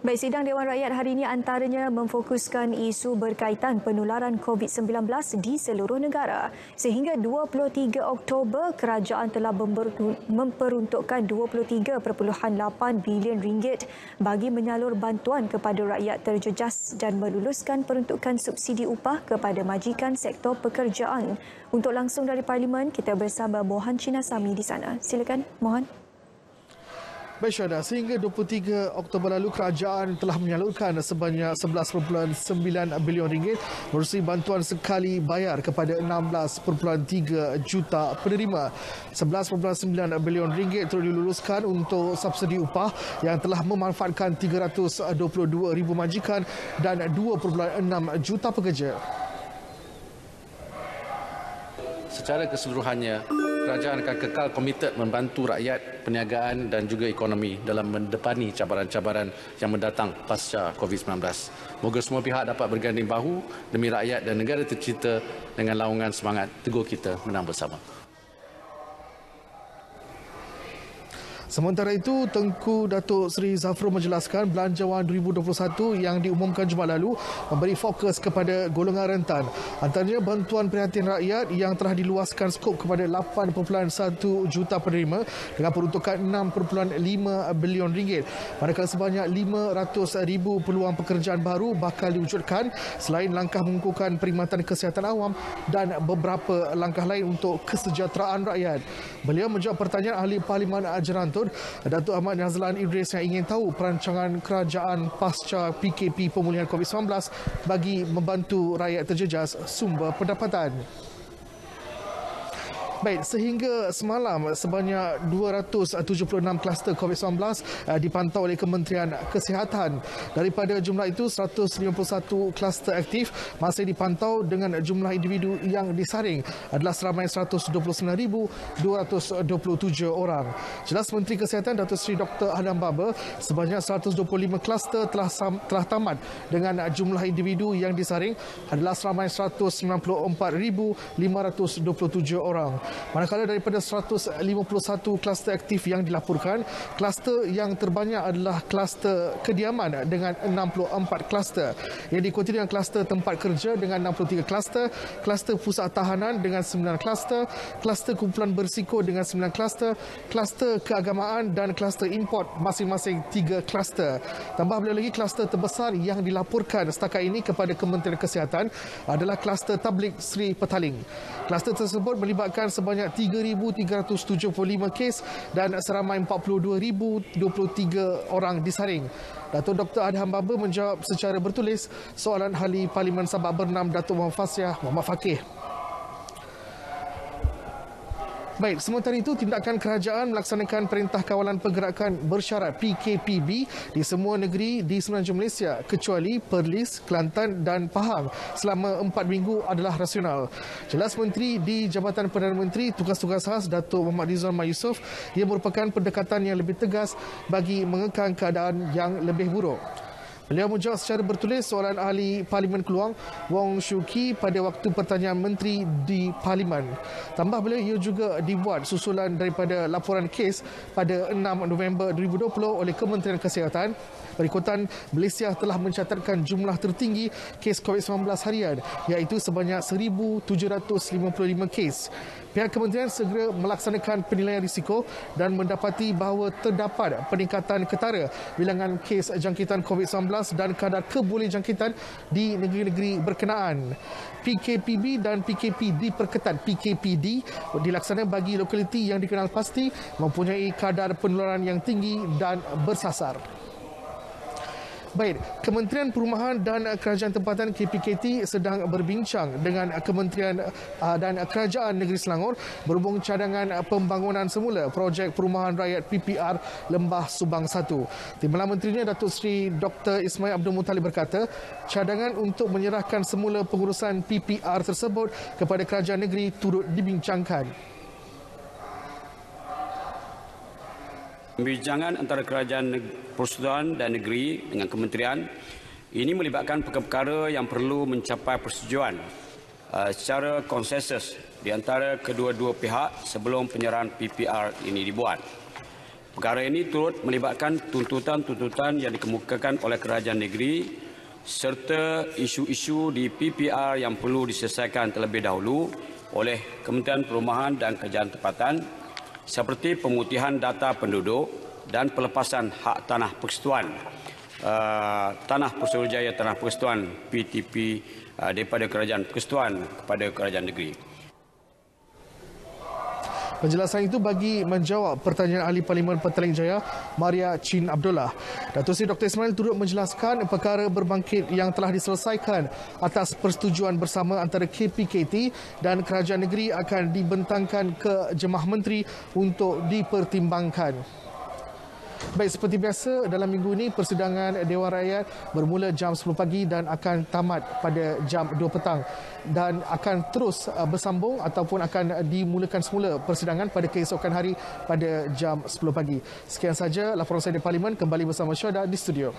Baik, sidang Dewan Rakyat hari ini antaranya memfokuskan isu berkaitan penularan COVID-19 di seluruh negara. Sehingga 23 Oktober, kerajaan telah memperuntukkan 23.8 bilion ringgit bagi menyalur bantuan kepada rakyat terjejas dan meluluskan peruntukan subsidi upah kepada majikan sektor pekerjaan. Untuk langsung dari Parlimen, kita bersama Mohan Chinasamy di sana. Silakan, Mohan. Baik Syahda, sehingga 23 Oktober lalu kerajaan telah menyalurkan sebanyak 11.9 bilion ringgit melalui bantuan sekali bayar kepada 16.3 juta penerima. 11.9 bilion ringgit turut diluluskan untuk subsidi upah yang telah memanfaatkan 322,000 majikan dan 2.6 juta pekerja. Secara keseluruhannya, kerajaan akan kekal komited membantu rakyat, perniagaan dan juga ekonomi dalam mendepani cabaran-cabaran yang mendatang pasca COVID-19. Moga semua pihak dapat berganding bahu demi rakyat dan negara tercipta dengan laungan semangat Teguh Kita Menang Bersama. Sementara itu, Tengku Datuk Seri Zafrul menjelaskan belanjawan 2021 yang diumumkan Jumaat lalu memberi fokus kepada golongan rentan. Antaranya bantuan perhatian rakyat yang telah diluaskan skop kepada 8.1 juta penerima dengan peruntukan 6.5 bilion ringgit. Manakala sebanyak 500,000 peluang pekerjaan baru bakal diwujudkan selain langkah mengukuhkan perkhidmatan kesihatan awam dan beberapa langkah lain untuk kesejahteraan rakyat. Beliau menjawab pertanyaan ahli Parlimen Jerantut Datuk Ahmad Nazlan Idris yang ingin tahu perancangan kerajaan pasca PKP pemulihan COVID-19 bagi membantu rakyat terjejas sumber pendapatan. Baik, sehingga semalam sebanyak 276 kluster COVID-19 dipantau oleh Kementerian Kesihatan. Daripada jumlah itu, 151 kluster aktif masih dipantau dengan jumlah individu yang disaring adalah seramai 129,227 orang. Jelas Menteri Kesihatan Datuk Seri Dr. Adam Baba, sebanyak 125 kluster telah tamat dengan jumlah individu yang disaring adalah seramai 194,527 orang. Manakala daripada 151 kluster aktif yang dilaporkan, kluster yang terbanyak adalah kluster kediaman dengan 64 kluster. Yang diikuti dengan kluster tempat kerja dengan 63 kluster, kluster pusat tahanan dengan 9 kluster, kluster kumpulan berisiko dengan 9 kluster, kluster keagamaan dan kluster import masing-masing 3 kluster. Tambah beliau lagi, kluster terbesar yang dilaporkan setakat ini kepada Kementerian Kesihatan adalah kluster tablik Sri Petaling. Kluster tersebut melibatkan sebanyak 3,375 kes dan seramai 42,023 orang disaring. Datuk Dr. Adham Baba menjawab secara bertulis soalan ahli Parlimen Sabak Bernam Datuk Muhammad Fasyah Muhammad Fakih. Baik, sementara itu tindakan kerajaan melaksanakan Perintah Kawalan Pergerakan Bersyarat PKPB di semua negeri di semenanjung Malaysia kecuali Perlis, Kelantan dan Pahang selama 4 minggu adalah rasional. Jelas Menteri di Jabatan Perdana Menteri Tugas-Tugas Khas Datuk Muhammad Rizwan Mat Yusof, ia merupakan pendekatan yang lebih tegas bagi mengekang keadaan yang lebih buruk. Beliau menjawab secara bertulis soalan ahli Parlimen Keluang Wong Siew Kee pada waktu pertanyaan menteri di Parlimen. Tambah beliau, ia juga dibuat susulan daripada laporan kes pada 6 November 2020 oleh Kementerian Kesihatan. Berikutan, Malaysia telah mencatatkan jumlah tertinggi kes COVID-19 harian iaitu sebanyak 1,755 kes. Pihak kementerian segera melaksanakan penilaian risiko dan mendapati bahawa terdapat peningkatan ketara bilangan kes jangkitan COVID-19 dan kadar kebolehjangkitan di negeri-negeri berkenaan. PKPB dan PKP diperketat. PKPD dilaksanakan bagi lokaliti yang dikenal pasti mempunyai kadar penularan yang tinggi dan bersasar. Baik, Kementerian Perumahan dan Kerajaan Tempatan KPKT sedang berbincang dengan Kementerian dan Kerajaan Negeri Selangor berhubung cadangan pembangunan semula projek perumahan rakyat PPR Lembah Subang 1. Timbalan Menterinya Datuk Seri Dr. Ismail Abdul Muttalib berkata, cadangan untuk menyerahkan semula pengurusan PPR tersebut kepada Kerajaan Negeri turut dibincangkan. Pembincangan antara Kerajaan Persekutuan dan Negeri dengan Kementerian ini melibatkan perkara-perkara yang perlu mencapai persetujuan secara konsensus di antara kedua-dua pihak sebelum penyerahan PPR ini dibuat. Perkara ini turut melibatkan tuntutan-tuntutan yang dikemukakan oleh kerajaan negeri serta isu-isu di PPR yang perlu diselesaikan terlebih dahulu oleh Kementerian Perumahan dan Kerajaan Tempatan seperti pemutihan data penduduk dan pelepasan hak tanah persekutuan Tanah Putrajaya Tanah Persekutuan PTP daripada Kerajaan Persekutuan kepada Kerajaan Negeri. Penjelasan itu bagi menjawab pertanyaan Ahli Parlimen Petaling Jaya, Maria Chin Abdullah. Datuk Seri Dr. Ismail turut menjelaskan perkara berbangkit yang telah diselesaikan atas persetujuan bersama antara KPKT dan Kerajaan Negeri akan dibentangkan ke Jemaah Menteri untuk dipertimbangkan. Baik, seperti biasa dalam minggu ini persidangan Dewan Rakyat bermula jam 10 pagi dan akan tamat pada jam 2 petang dan akan terus bersambung ataupun akan dimulakan semula persidangan pada keesokan hari pada jam 10 pagi. Sekian saja laporan saya di Parlimen, kembali bersama Syuhada di studio.